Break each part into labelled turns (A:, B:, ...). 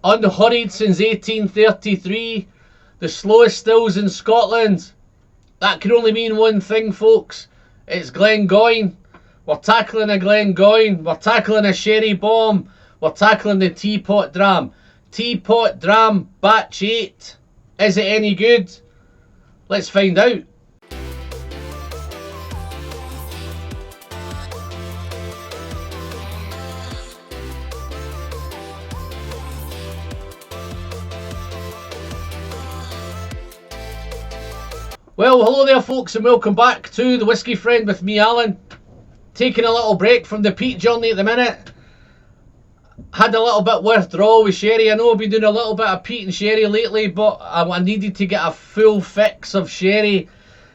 A: unhurried since 1833, the slowest stills in Scotland. That can only mean one thing, folks. It's Glengoyne. We're tackling a Glengoyne. We're tackling a sherry bomb. We're tackling the Teapot Dram. Teapot Dram batch 8. Is it any good? Let's find out. Well, hello there folks, and welcome back to the Whiskey Friend with me, Alan. Taking a little break from the peat journey at the minute. Had a little bit withdrawal with sherry. I know I've been doing a little bit of peat and sherry lately, but I needed to get a full fix of sherry.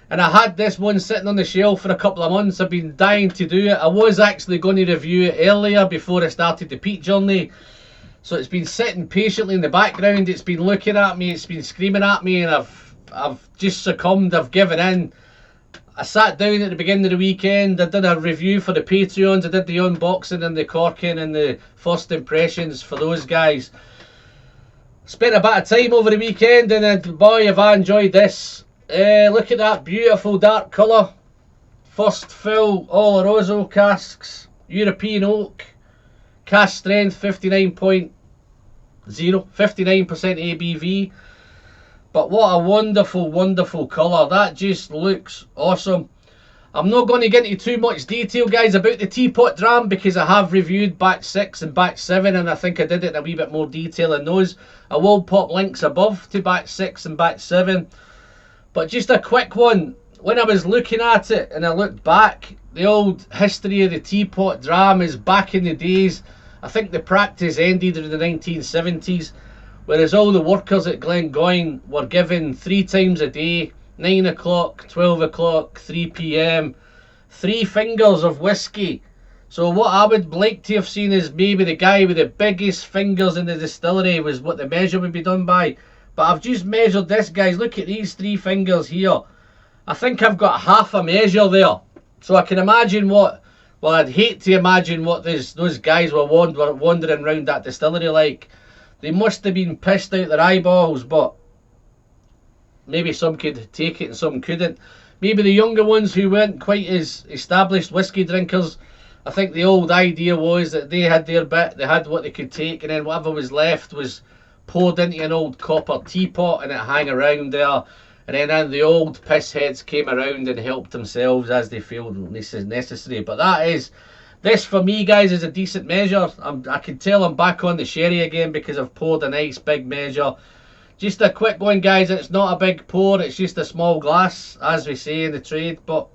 A: And I had this one sitting on the shelf for a couple of months. I've been dying to do it. I was actually going to review it earlier before I started the peat journey. So it's been sitting patiently in the background. It's been looking at me, it's been screaming at me, and I've just succumbed, I've given in. I sat down at the beginning of the weekend, I did a review for the Patreons, I did the unboxing and the corking and the first impressions for those guys. Spent a bit of time over the weekend, and boy have I enjoyed this. Look at that beautiful dark colour. First fill Oloroso casks, European oak, cask strength 59.0, 59% ABV. But what a wonderful, wonderful colour. That just looks awesome. I'm not going to get into too much detail, guys, about the Teapot Dram, because I have reviewed batch 6 and batch 7, and I think I did it in a wee bit more detail in those. I will pop links above to batch 6 and batch 7. But just a quick one. When I was looking at it and I looked back, the old history of the Teapot Dram is back in the days. I think the practice ended in the 1970s. Whereas all the workers at Glengoyne were given 3 times a day, 9 o'clock, 12 o'clock, 3 p.m, 3 fingers of whiskey. So what I would like to have seen is maybe the guy with the biggest fingers in the distillery was what the measure would be done by. But I've just measured this, guys. Look at these 3 fingers here. I think I've got half a measure there. So I can imagine what, well, I'd hate to imagine what those guys were wandering around that distillery like. They must have been pissed out their eyeballs, but maybe some could take it and some couldn't. Maybe the younger ones who weren't quite as established whiskey drinkers, I think the old idea was that they had their bit, they had what they could take, and then whatever was left was poured into an old copper teapot and it hang around there. And then the old piss heads came around and helped themselves as they felt necessary. But this for me, guys, is a decent measure. I can tell I'm back on the sherry again because I've poured a nice big measure. Just a quick one, guys. It's not a big pour, it's just a small glass, as we say in the trade. But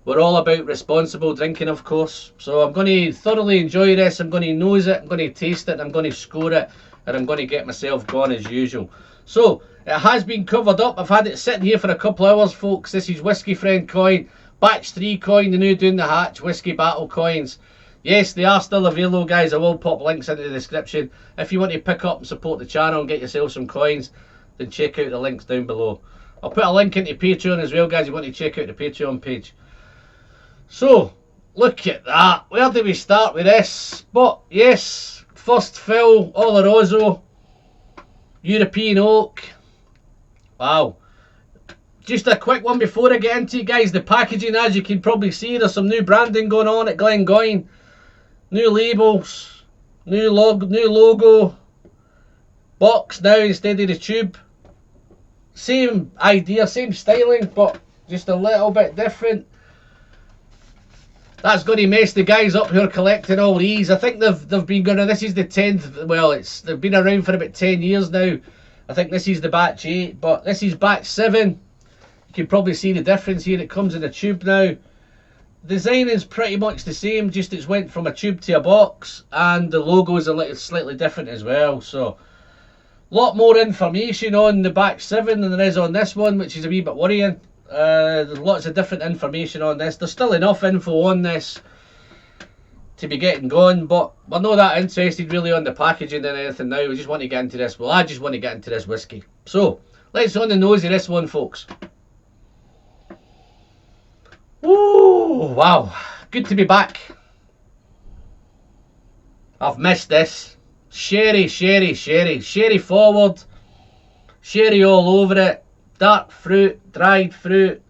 A: we're all about responsible drinking, of course. So I'm going to thoroughly enjoy this. I'm going to nose it, I'm going to taste it, I'm going to score it, and I'm going to get myself gone as usual. So it has been covered up. I've had it sitting here for a couple of hours, folks. This is Whiskey Friend coin. Batch 3 coin, the new Down the Hatch Whiskey Battle coins. Yes, they are still available, guys. I will pop links into the description. If you want to pick up and support the channel and get yourself some coins, then check out the links down below. I'll put a link into Patreon as well, guys, if you want to check out the Patreon page. So, look at that. Where do we start with this? But, yes, first fill, Oloroso, European oak. Wow. Just a quick one before I get into it, guys. The packaging, as you can probably see, there's some new branding going on at Glengoyne. New labels, new logo, box now instead of the tube. Same idea, same styling, but just a little bit different. That's going to mess the guys up who are collecting all these. I think they've been going. This is the 10th. Well, they've been around for about 10 years now. I think this is the batch 8, but this is batch 7. You can probably see the difference here. It comes in a tube now. Design is pretty much the same, just it's went from a tube to a box, and the logo is a little slightly different as well. So a lot more information on the batch 7 than there is on this one, which is a wee bit worrying. There's lots of different information on this. There's still enough info on this to be getting going, but we're not that interested really on the packaging and anything now. We just want to get into this. Well, I just want to get into this whiskey. So let's on the nose of this one, folks. Ooh, wow, good to be back. I've missed this. Sherry, sherry, sherry. Sherry forward. Sherry all over it. Dark fruit, dried fruit.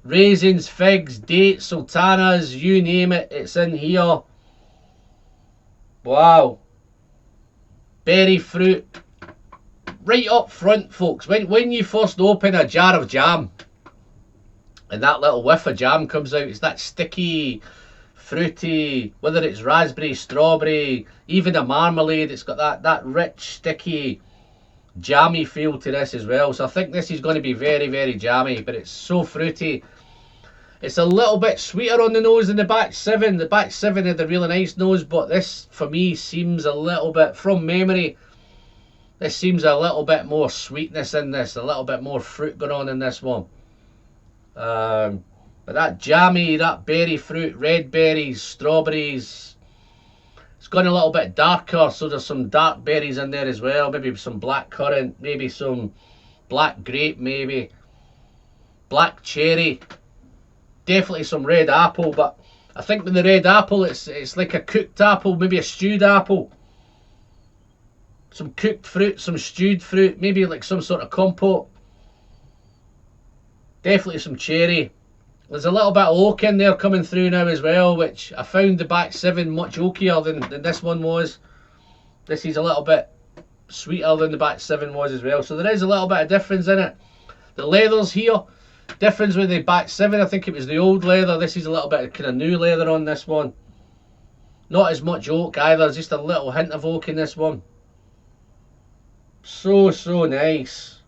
A: Raisins, figs, dates, sultanas, you name it, it's in here. Wow. Berry fruit. Right up front, folks. When you first open a jar of jam and that little whiff of jam comes out, it's that sticky, fruity, whether it's raspberry, strawberry, even a marmalade, it's got that rich, sticky, jammy feel to this as well. So I think this is going to be very, very jammy, but it's so fruity. It's a little bit sweeter on the nose than the batch 7. The batch 7 had a really nice nose, but this, for me, seems a little bit, from memory, this seems a little bit more sweetness in this, a little bit more fruit going on in this one. But that jammy, that berry fruit, red berries, strawberries, it's gone a little bit darker, so there's some dark berries in there as well, maybe some black currant, maybe some black grape, maybe black cherry. Definitely some red apple, but I think with the red apple, it's like a cooked apple, maybe a stewed apple. Some cooked fruit, some stewed fruit, maybe like some sort of compote. Definitely some cherry. There's a little bit of oak in there coming through now as well, which I found the batch 7 much oakier than this one was. This is a little bit sweeter than the batch 7 was as well, so there is a little bit of difference in it. The leather's here. Difference with the batch 7, I think it was the old leather. This is a little bit of kind of new leather on this one. Not as much oak either, just a little hint of oak in this one. So nice.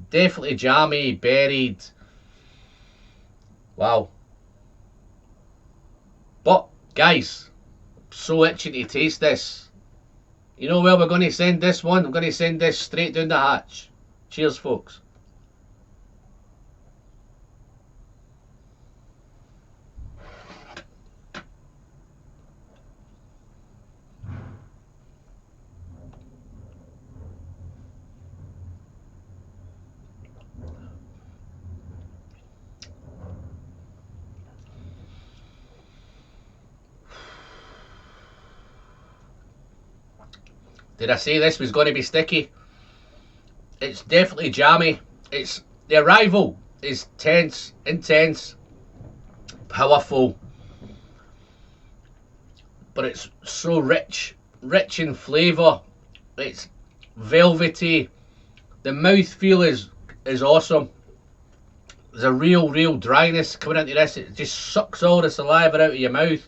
A: Definitely jammy, berried. Wow. But, guys, I'm so itching to taste this. You know where we're going to send this one? I'm going to send this straight down the hatch. Cheers, folks. Did I say this was going to be sticky? It's definitely jammy. The arrival is tense, intense, powerful, but it's so rich in flavour. It's velvety. The mouthfeel is awesome. There's a real dryness coming into this. It just sucks all the saliva out of your mouth,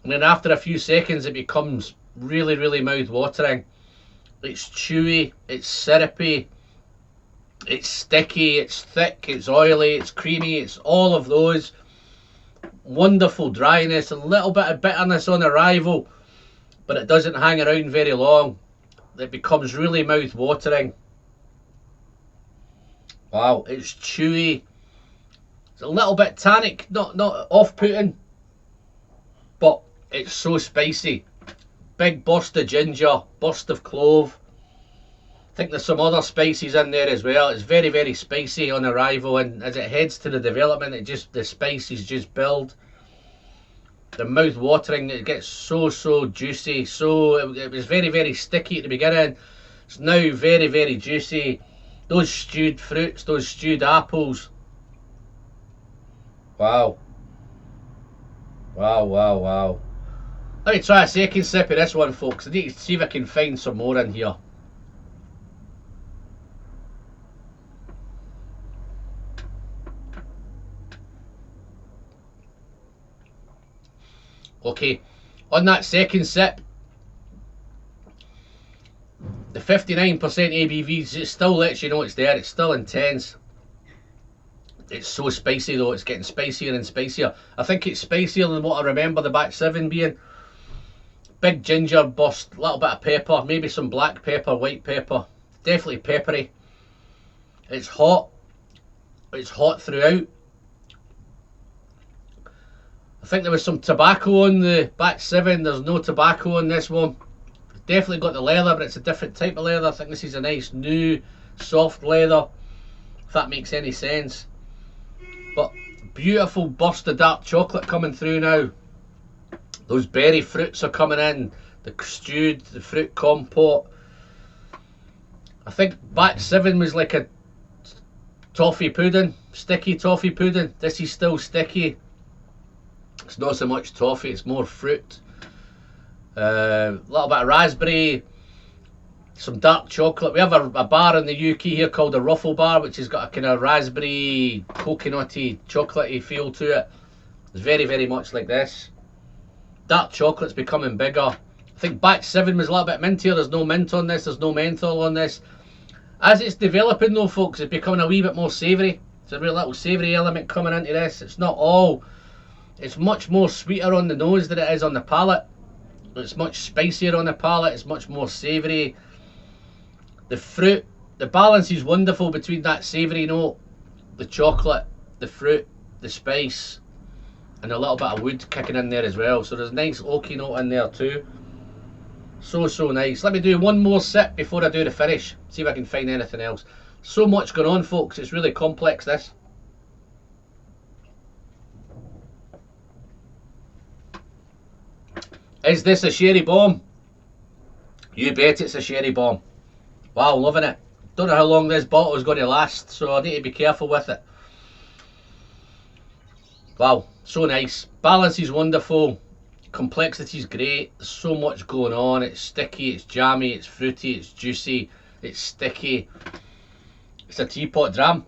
A: and then after a few seconds it becomes really mouth-watering. It's chewy, it's syrupy, it's sticky, it's thick, it's oily, it's creamy, it's all of those. Wonderful dryness, a little bit of bitterness on arrival, but it doesn't hang around very long. It becomes really mouth-watering. Wow, it's chewy. It's a little bit tannic, not off-putting, but it's so spicy. Big burst of ginger, burst of clove. I think there's some other spices in there as well. It's very spicy on arrival, and as it heads to the development, the spices just build. The mouth watering, it gets so juicy. So it was very sticky at the beginning. It's now very juicy. Those stewed fruits, those stewed apples. Wow. Let me try a second sip of this one, folks. I need to see if I can find some more in here. Okay, on that second sip, the 59% ABV, it still lets you know it's there. It's still intense. It's so spicy though. It's getting spicier and spicier. I think it's spicier than what I remember the batch 7 being. Big ginger burst, a little bit of pepper, maybe some black pepper, white pepper. Definitely peppery. It's hot. It's hot throughout. I think there was some tobacco on the batch 7. There's no tobacco on this one. Definitely got the leather, but it's a different type of leather. I think this is a nice new soft leather, if that makes any sense. But beautiful burst of dark chocolate coming through now. Those berry fruits are coming in. the stewed, the fruit compote. I think batch 7 was like a toffee pudding, sticky toffee pudding. This is still sticky. It's not so much toffee, it's more fruit. A little bit of raspberry, some dark chocolate. We have a bar in the UK here called the Ruffle Bar, which has got a kind of raspberry, coconutty, chocolatey feel to it. It's very, very much like this. Dark chocolate's becoming bigger. I think batch 7 was a little bit mintier. There's no mint on this, there's no menthol on this. As it's developing though, folks, it's becoming a wee bit more savoury. There's a real little savoury element coming into this. It's not all. It's much more sweeter on the nose than it is on the palate. It's much spicier on the palate. It's much more savoury. The fruit, the balance is wonderful between that savoury note, the chocolate, the fruit, the spice, and a little bit of wood kicking in there as well. So there's a nice oaky note in there too. So nice. Let me do one more sip before I do the finish. See if I can find anything else. So much going on, folks. It's really complex, this. Is this a sherry bomb? You bet it's a sherry bomb. Wow, loving it. Don't know how long this bottle is going to last, so I need to be careful with it. Wow, so nice. Balance is wonderful. Complexity is great. So much going on. It's sticky, it's jammy, it's fruity, it's juicy, it's sticky. It's a teapot dram.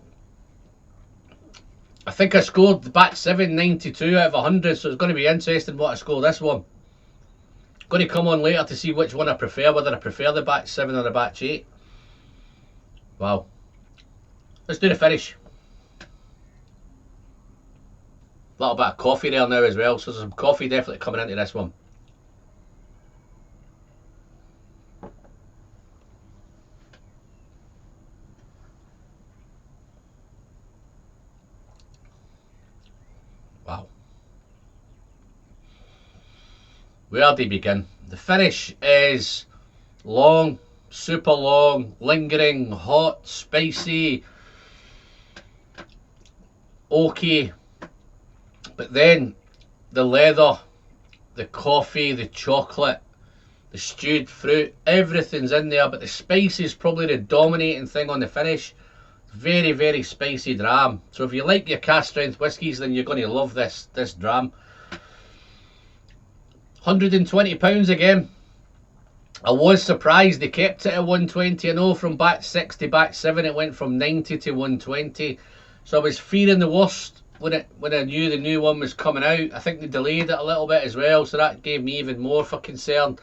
A: I think I scored the batch 7 92 out of 100, so it's going to be interesting what I score this one. Going to come on later to see which one I prefer, whether I prefer the batch 7 or the batch 8. Wow. Let's do the finish. A little bit of coffee there now as well, so there's some coffee definitely coming into this one. Wow. Where do you begin? The finish is long, super long, lingering, hot, spicy, oaky. But then the leather, the coffee, the chocolate, the stewed fruit, everything's in there, but the spice is probably the dominating thing on the finish. Very, very spicy dram. So if you like your cask strength whiskies, then you're going to love this dram. £120 again. I was surprised they kept it at 120. I know from batch 6 to batch 7 it went from 90 to 120. So I was fearing the worst when I knew the new one was coming out. I think they delayed it a little bit as well, so that gave me even more for concern.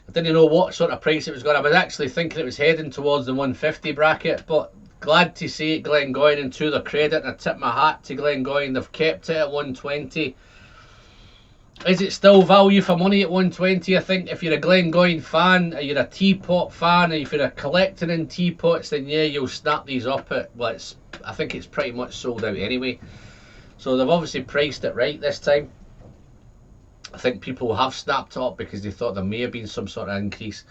A: I didn't know what sort of price it was going. I was actually thinking it was heading towards the 150 bracket, but glad to see it, Glengoyne, and to their credit, and I tip my hat to Glengoyne. They've kept it at 120. Is it still value for money at 120? I think if you're a Glengoyne fan, or you're a teapot fan, or if you're a collecting in teapots, then yeah, you'll snap these up at, well, I think it's pretty much sold out anyway. So they've obviously priced it right this time. I think people have snapped it up because they thought there may have been some sort of increase.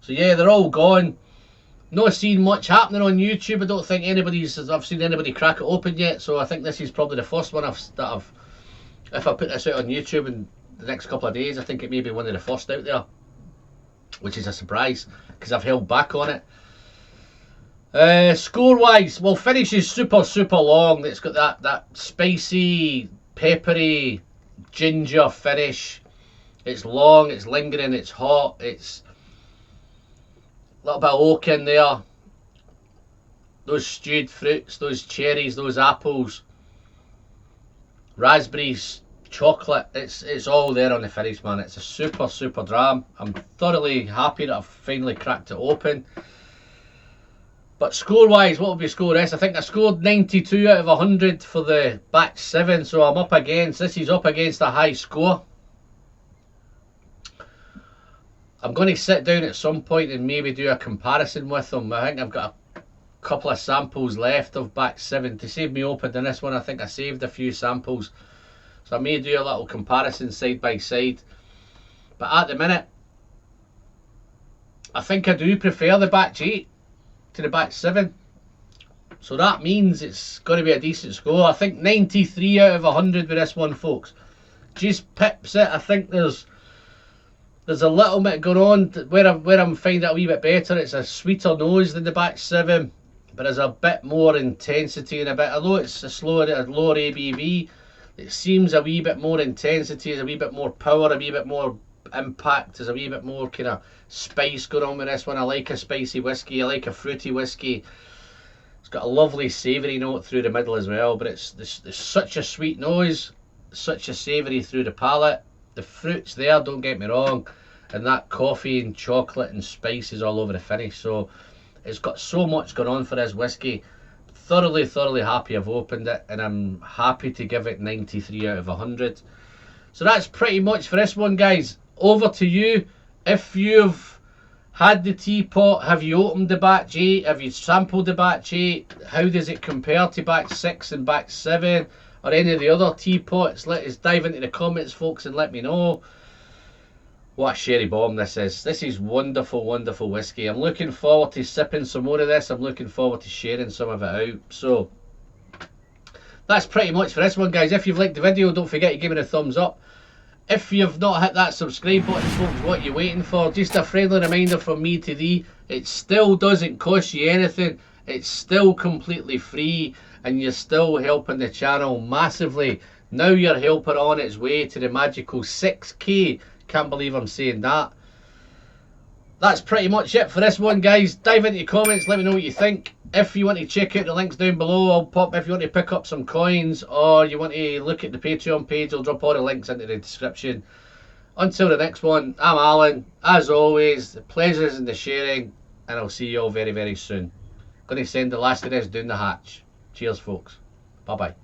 A: So yeah, they're all gone. Not seen much happening on YouTube. I don't think I've seen anybody crack it open yet. So I think this is probably the first one if I put this out on YouTube in the next couple of days, I think it may be one of the first out there, which is a surprise because I've held back on it. Score wise, well, finish is super long. It's got that spicy, peppery, ginger finish. It's long, it's lingering, it's hot, it's a little bit of oak in there. Those stewed fruits, those cherries, those apples, raspberries, chocolate, it's all there on the finish, man. It's a super dram. I'm thoroughly happy that I've finally cracked it open. But score wise, what will be score this? I think I scored 92 out of 100 for the batch 7, so I'm up against, this is up against a high score. I'm going to sit down at some point and maybe do a comparison with them. I think I've got a couple of samples left of batch 7 to save me opening this one. I think I saved a few samples, so I may do a little comparison side by side. But at the minute, I think I do prefer the batch 8 to the batch 7, so that means it's going to be a decent score. I think 93 out of 100 with this one, folks. Just pips it. I think there's There's a little bit going on where I'm finding it a wee bit better. It's a sweeter nose than the batch 7, but there's a bit more intensity and a bit, although it's a lower ABV, it seems a wee bit more intensity, there's a wee bit more power, a wee bit more impact, there's a wee bit more kind of spice going on with this one. I like a spicy whiskey, I like a fruity whiskey. It's got a lovely savoury note through the middle as well, but it's such a sweet nose, such a savoury through the palate. The fruit's there, don't get me wrong, and that coffee and chocolate and spices all over the finish. So it's got so much going on for this whiskey. Thoroughly happy I've opened it, and I'm happy to give it 93 out of 100. So that's pretty much for this one, guys. Over to you. If you've had the teapot, have you opened the batch 8? Have you sampled the batch 8? How does it compare to batch 6 and batch 7? Or any of the other teapots? Let us dive into the comments, folks, and let me know. What a sherry bomb this is. This is wonderful whiskey. I'm looking forward to sipping some more of this. I'm looking forward to sharing some of it out. So that's pretty much for this one, guys. If you've liked the video, don't forget to give it a thumbs up. If you've not hit that subscribe button, folks, what are you waiting for? Just a friendly reminder from me to thee. It still doesn't cost you anything. It's still completely free, and you're still helping the channel massively. Now you're helping on its way to the magical 6K. Can't believe I'm saying that. That's pretty much it for this one, guys. Dive into the comments, let me know what you think. If you want to check out the links down below, I'll pop. If you want to pick up some coins, or you want to look at the Patreon page, I'll drop all the links into the description. Until the next one, I'm Alan. As always, the pleasure's in the sharing, and I'll see you all very soon. Going to send the last of this down the hatch. Cheers, folks. Bye bye.